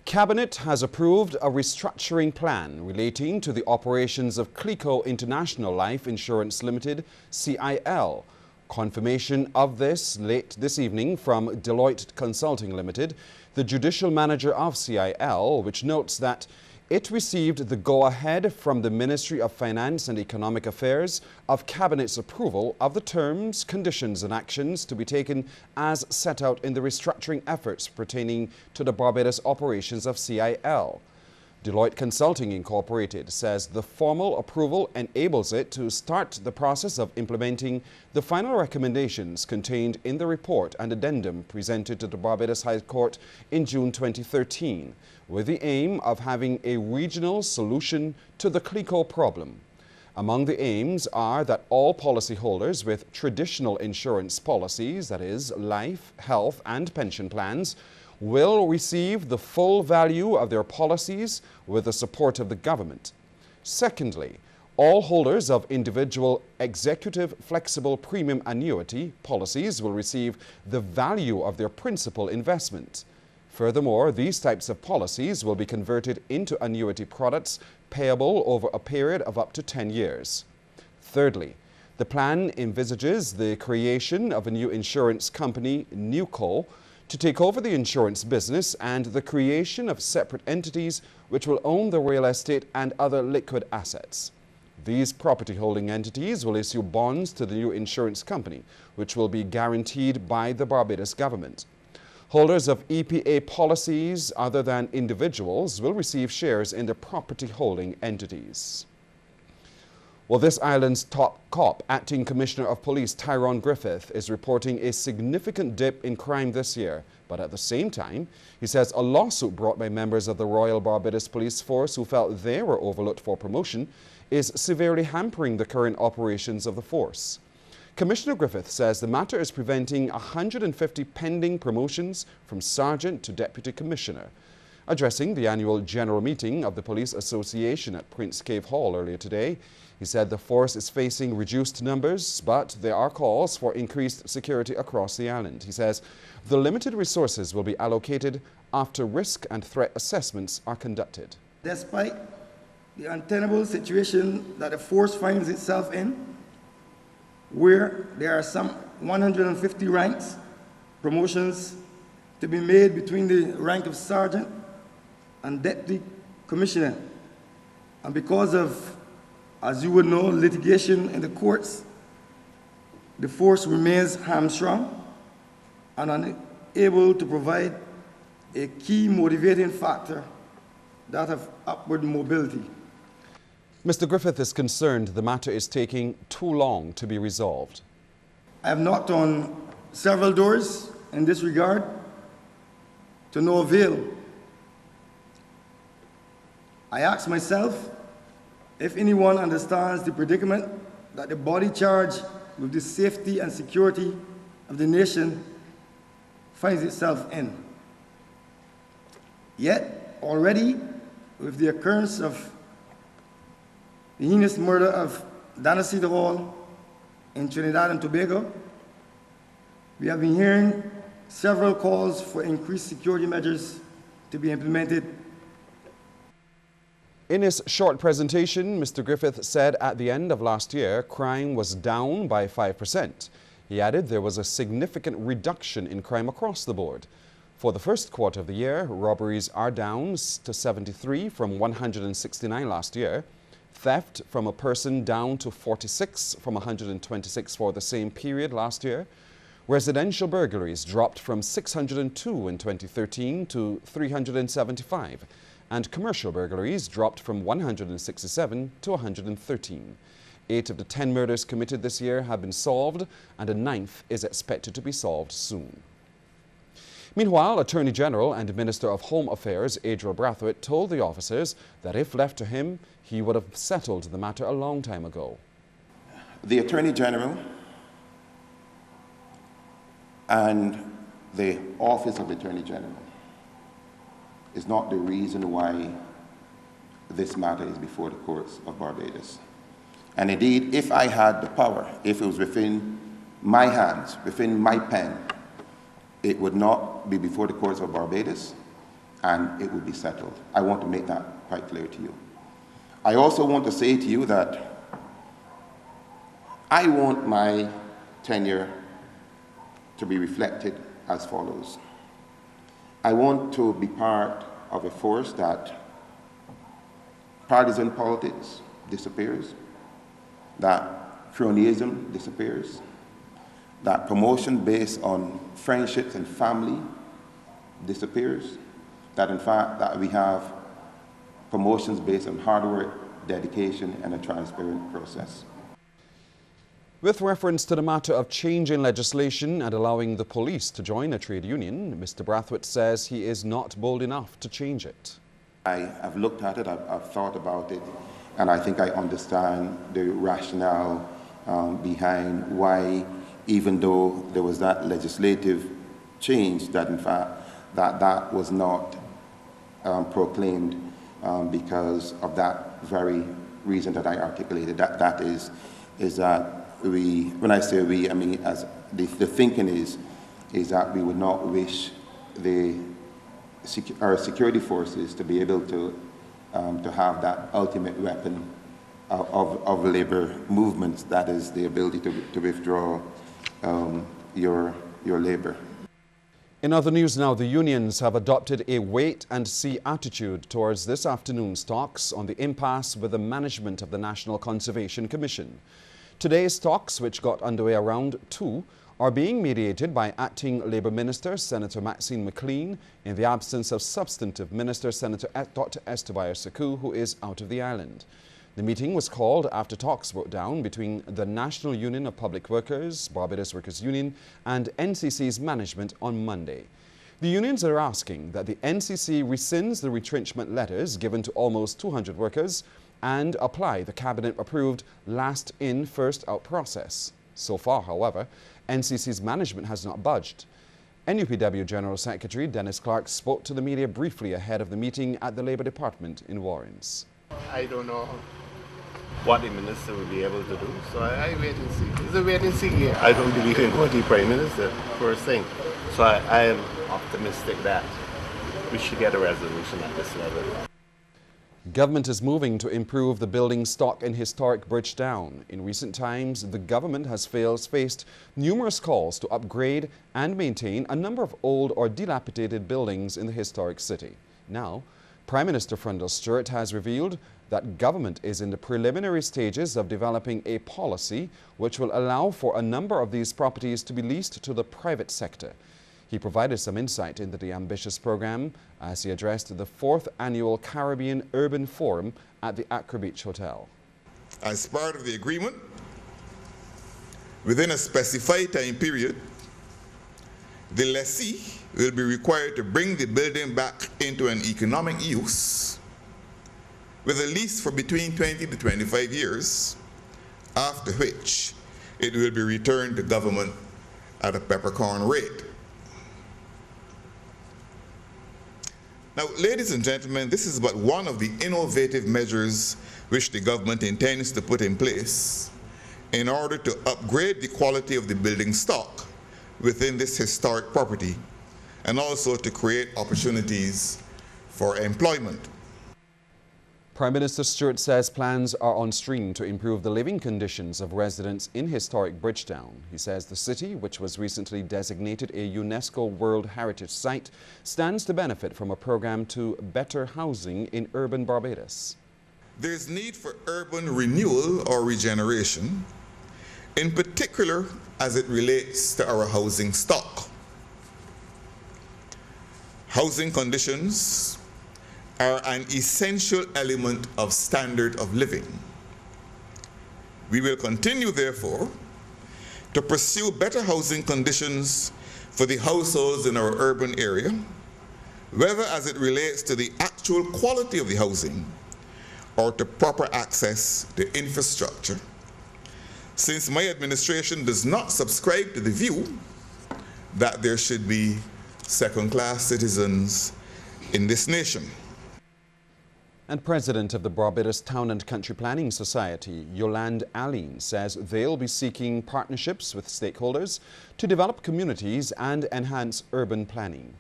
Cabinet has approved a restructuring plan relating to the operations of CLICO International Life Insurance Limited, CIL. Confirmation of this late this evening from Deloitte Consulting Limited, the judicial manager of CIL, which notes that it received the go-ahead from the Ministry of Finance and Economic Affairs of Cabinet's approval of the terms, conditions and actions to be taken as set out in the restructuring efforts pertaining to the Barbados operations of CIL. Deloitte Consulting Incorporated says the formal approval enables it to start the process of implementing the final recommendations contained in the report and addendum presented to the Barbados High Court in June 2013, with the aim of having a regional solution to the CLICO problem. Among the aims are that all policyholders with traditional insurance policies, that is, life, health and pension plans, will receive the full value of their policies with the support of the government. Secondly, all holders of individual executive flexible premium annuity policies will receive the value of their principal investment. Furthermore, these types of policies will be converted into annuity products payable over a period of up to 10 years. Thirdly, the plan envisages the creation of a new insurance company, NewCo, to take over the insurance business and the creation of separate entities which will own the real estate and other liquid assets. These property holding entities will issue bonds to the new insurance company, which will be guaranteed by the Barbados government. Holders of EPA policies other than individuals will receive shares in the property holding entities. Well, this island's top cop, Acting Commissioner of Police Tyrone Griffith, is reporting a significant dip in crime this year. But at the same time, he says a lawsuit brought by members of the Royal Barbados Police Force who felt they were overlooked for promotion is severely hampering the current operations of the force. Commissioner Griffith says the matter is preventing 150 pending promotions from sergeant to deputy commissioner. Addressing the annual general meeting of the Police Association at Prince Cave Hall earlier today, he said the force is facing reduced numbers, but there are calls for increased security across the island. He says the limited resources will be allocated after risk and threat assessments are conducted. Despite the untenable situation that the force finds itself in, where there are some 150 ranks, promotions to be made between the rank of sergeant and deputy commissioner, and because of, as you would know, litigation in the courts, the force remains hamstrung and unable to provide a key motivating factor, that of upward mobility. Mr. Griffith is concerned the matter is taking too long to be resolved. I have knocked on several doors in this regard to no avail. I ask myself if anyone understands the predicament that the body charged with the safety and security of the nation finds itself in. Yet, already, with the occurrence of the heinous murder of Dancy Hall in Trinidad and Tobago, we have been hearing several calls for increased security measures to be implemented. In his short presentation, Mr. Griffith said at the end of last year, crime was down by 5%. He added there was a significant reduction in crime across the board. For the first quarter of the year, robberies are down to 73 from 169 last year. Theft from a person down to 46 from 126 for the same period last year. Residential burglaries dropped from 602 in 2013 to 375. And commercial burglaries dropped from 167 to 113. 8 of the 10 murders committed this year have been solved, and a 9th is expected to be solved soon. Meanwhile, Attorney General and Minister of Home Affairs Admiral Brathwaite told the officers that if left to him, he would have settled the matter a long time ago. The Attorney General and the Office of the Attorney General is not the reason why this matter is before the courts of Barbados. And indeed, if I had the power, if it was within my hands, within my pen, it would not be before the courts of Barbados. and it will be settled. I want to make that quite clear to you. I also want to say to you that I want my tenure to be reflected as follows. I want to be part of a force that partisan politics disappears, that cronyism disappears, that promotion based on friendships and family disappears, that in fact that we have promotions based on hard work, dedication, and a transparent process. With reference to the matter of changing legislation and allowing the police to join a trade union, Mr. Brathwaite says he is not bold enough to change it. I have looked at it, I've thought about it, and I think I understand the rationale behind why, even though there was that legislative change, that in fact that was not proclaimed because of that very reason that I articulated. That is that we, when I say we, I mean as the thinking is that we would not wish our security forces to be able to have that ultimate weapon of labor movements, that is the ability to withdraw your labor. In other news now, the unions have adopted a wait-and-see attitude towards this afternoon's talks on the impasse with the management of the National Conservation Commission. Today's talks, which got underway around 2, are being mediated by Acting Labour Minister Senator Maxine McLean in the absence of Substantive Minister Senator Dr. Estebayar-Sekou, who is out of the island. The meeting was called after talks broke down between the National Union of Public Workers, Barbados Workers Union, and NCC's management on Monday. The unions are asking that the NCC rescinds the retrenchment letters given to almost 200 workers and apply the cabinet-approved last-in, first-out process. So far, however, NCC's management has not budged. NUPW General Secretary Dennis Clark spoke to the media briefly ahead of the meeting at the Labour Department in Warrens. I don't know what the minister will be able to do, so I wait and see. It's a wait and see game. I don't believe in going to the Prime Minister, first thing. So I am optimistic that we should get a resolution at this level. Government is moving to improve the building stock in historic Bridgetown. In recent times, the government has faced numerous calls to upgrade and maintain a number of old or dilapidated buildings in the historic city. Now, Prime Minister Frundle Stewart has revealed that government is in the preliminary stages of developing a policy which will allow for a number of these properties to be leased to the private sector. He provided some insight into the ambitious program as he addressed the 4th Annual Caribbean Urban Forum at the Accra Beach Hotel. As part of the agreement, within a specified time period, the lessee will be required to bring the building back into an economic use with a lease for between 20 to 25 years, after which it will be returned to government at a peppercorn rate. Now, ladies and gentlemen, this is but one of the innovative measures which the government intends to put in place in order to upgrade the quality of the building stock within this historic property and also to create opportunities for employment. Prime Minister Stewart says plans are on stream to improve the living conditions of residents in historic Bridgetown. He says the city, which was recently designated a UNESCO World Heritage Site, stands to benefit from a program to better housing in urban Barbados. There's need for urban renewal or regeneration, in particular as it relates to our housing stock. Housing conditions are an essential element of standard of living. We will continue, therefore, to pursue better housing conditions for the households in our urban area, whether as it relates to the actual quality of the housing or to proper access to infrastructure, since my administration does not subscribe to the view that there should be second-class citizens in this nation. And President of the Barbados Town and Country Planning Society, Yolande Aline, says they'll be seeking partnerships with stakeholders to develop communities and enhance urban planning.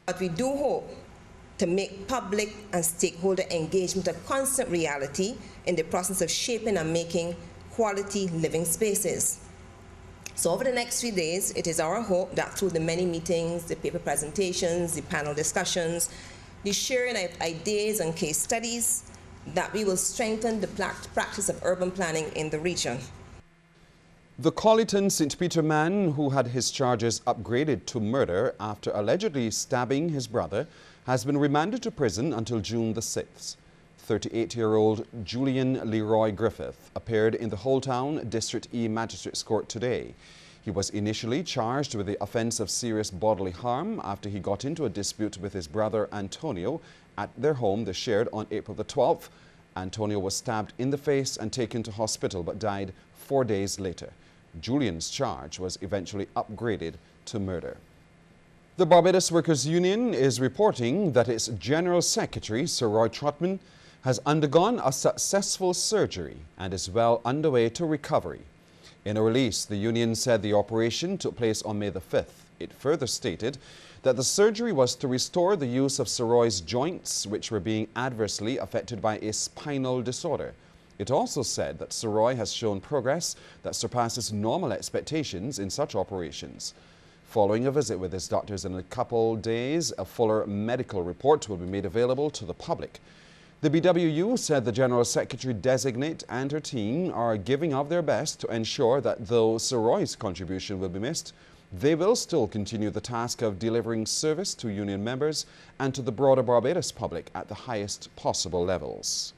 But we do hope to make public and stakeholder engagement a constant reality in the process of shaping and making quality living spaces. So over the next 3 days, it is our hope that through the many meetings, the paper presentations, the panel discussions, the sharing of ideas and case studies, that we will strengthen the practice of urban planning in the region. The Colleton St. Peter man who had his charges upgraded to murder after allegedly stabbing his brother has been remanded to prison until June the 6th. 38-year-old Julian Leroy Griffith appeared in the Holetown District E Magistrates Court today. He was initially charged with the offence of serious bodily harm after he got into a dispute with his brother Antonio at their home they shared on April the 12th. Antonio was stabbed in the face and taken to hospital but died 4 days later. Julian's charge was eventually upgraded to murder. The Barbados Workers' Union is reporting that its General Secretary, Sir Roy Trotman, has undergone a successful surgery and is well underway to recovery. In a release, the union said the operation took place on May the 5th. It further stated that the surgery was to restore the use of Sir Roy's joints, which were being adversely affected by a spinal disorder. It also said that Sir Roy has shown progress that surpasses normal expectations in such operations. Following a visit with his doctors in a couple days, a fuller medical report will be made available to the public. The BWU said the General Secretary-designate and her team are giving of their best to ensure that though Sir Roy's contribution will be missed, they will still continue the task of delivering service to union members and to the broader Barbados public at the highest possible levels.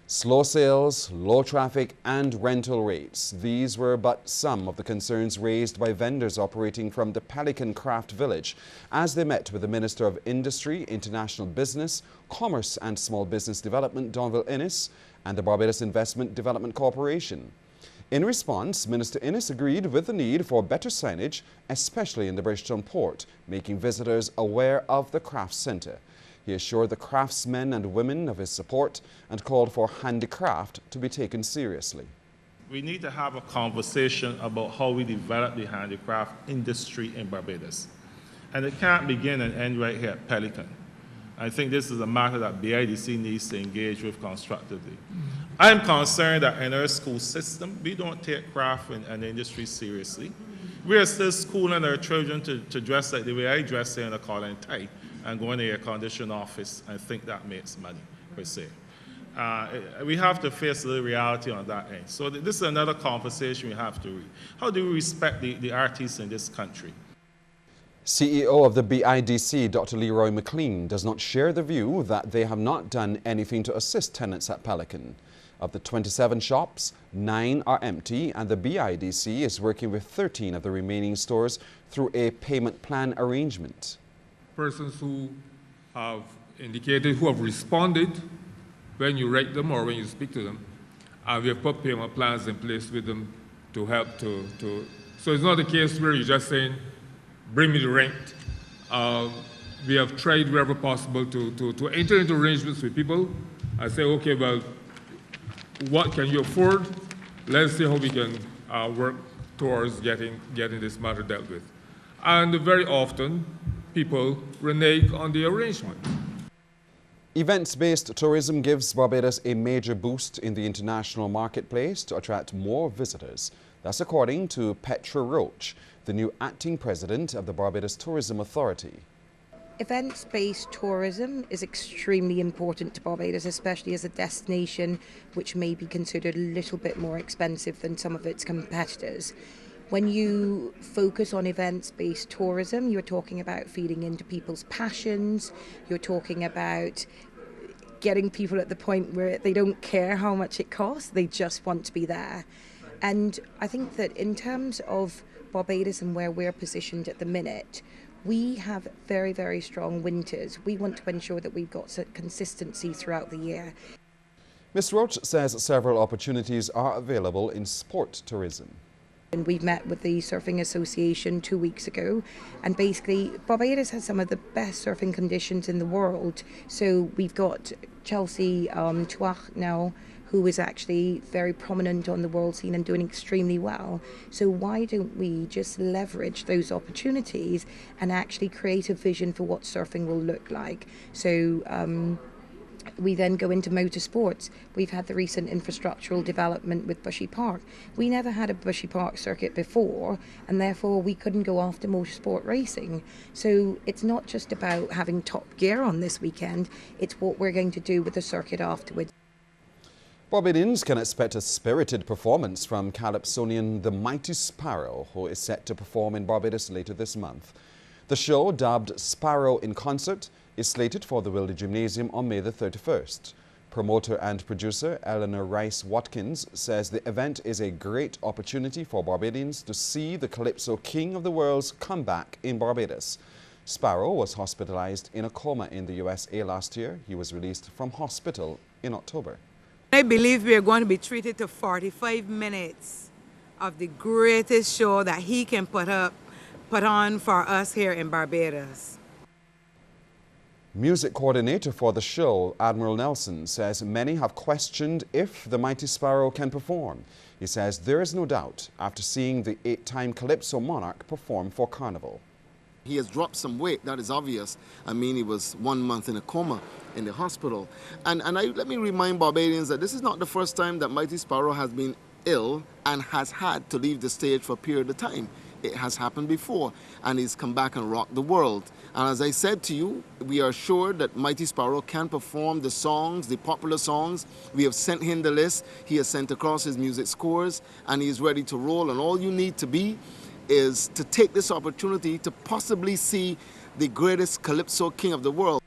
Slow sales, low traffic and rental rates. These were but some of the concerns raised by vendors operating from the Pelican Craft Village as they met with the Minister of Industry, International Business, Commerce and Small Business Development, Donville Ennis, and the Barbados Investment Development Corporation. In response, Minister Ennis agreed with the need for better signage, especially in the Bridgetown port, making visitors aware of the craft centre. He assured the craftsmen and women of his support and called for handicraft to be taken seriously. We need to have a conversation about how we develop the handicraft industry in Barbados. And it can't begin and end right here at Pelican. I think this is a matter that BIDC needs to engage with constructively. I'm concerned that in our school system, we don't take craft and industry seriously. We are still schooling our children to dress like the way I dress here in a collar and tie and go in the air-conditioned office and think that makes money, per se. We have to face the reality on that end. So this is another conversation we have to read. How do we respect the artists in this country? CEO of the BIDC, Dr. Leroy McLean, does not share the view that they have not done anything to assist tenants at Pelican. Of the 27 shops, 9 are empty, and the BIDC is working with 13 of the remaining stores through a payment plan arrangement. Persons who have indicated, who have responded when you write them or when you speak to them, and we have put payment plans in place with them to help so it's not a case where you're just saying, bring me the rent. We have tried wherever possible to enter into arrangements with people and say, okay, well, what can you afford? Let's see how we can work towards getting this matter dealt with. And very often, people renege on the arrangement. Events-based tourism gives Barbados a major boost in the international marketplace to attract more visitors. That's according to Petra Roach, the new acting president of the Barbados Tourism Authority. Events-based tourism is extremely important to Barbados, especially as a destination which may be considered a little bit more expensive than some of its competitors. When you focus on events-based tourism, you're talking about feeding into people's passions, you're talking about getting people at the point where they don't care how much it costs, they just want to be there. And I think that in terms of Barbados and where we're positioned at the minute, we have very, very strong winters. We want to ensure that we've got consistency throughout the year. Ms. Roach says several opportunities are available in sport tourism. And we met with the Surfing Association 2 weeks ago, and basically Barbados has some of the best surfing conditions in the world. So we've got Chelsea Tuach now, who is actually very prominent on the world scene and doing extremely well. So why don't we just leverage those opportunities and actually create a vision for what surfing will look like? So we then go into motorsports. We've had the recent infrastructural development with Bushy Park. We never had a Bushy Park circuit before, and therefore we couldn't go after motorsport racing. So it's not just about having Top Gear on this weekend, it's what we're going to do with the circuit afterwards. Barbadians can expect a spirited performance from Calypsonian The Mighty Sparrow, who is set to perform in Barbados later this month. The show, dubbed Sparrow in Concert, is slated for the Wilder Gymnasium on May the 31st. Promoter and producer Eleanor Rice Watkins says the event is a great opportunity for Barbadians to see the Calypso King of the World's comeback in Barbados. Sparrow was hospitalized in a coma in the USA last year. He was released from hospital in October. I believe we are going to be treated to 45 minutes of the greatest show that he can put on for us here in Barbados. Music coordinator for the show, Admiral Nelson, says many have questioned if the Mighty Sparrow can perform. He says there is no doubt after seeing the 8-time Calypso monarch perform for Carnival. He has dropped some weight, that is obvious. I mean, he was 1 month in a coma in the hospital. And let me remind Barbadians that this is not the first time that Mighty Sparrow has been ill and has had to leave the stage for a period of time. It has happened before, and he's come back and rocked the world. And as I said to you, we are sure that Mighty Sparrow can perform the songs, the popular songs. We have sent him the list. He has sent across his music scores, and he is ready to roll. And all you need to be is to take this opportunity to possibly see the greatest Calypso King of the world.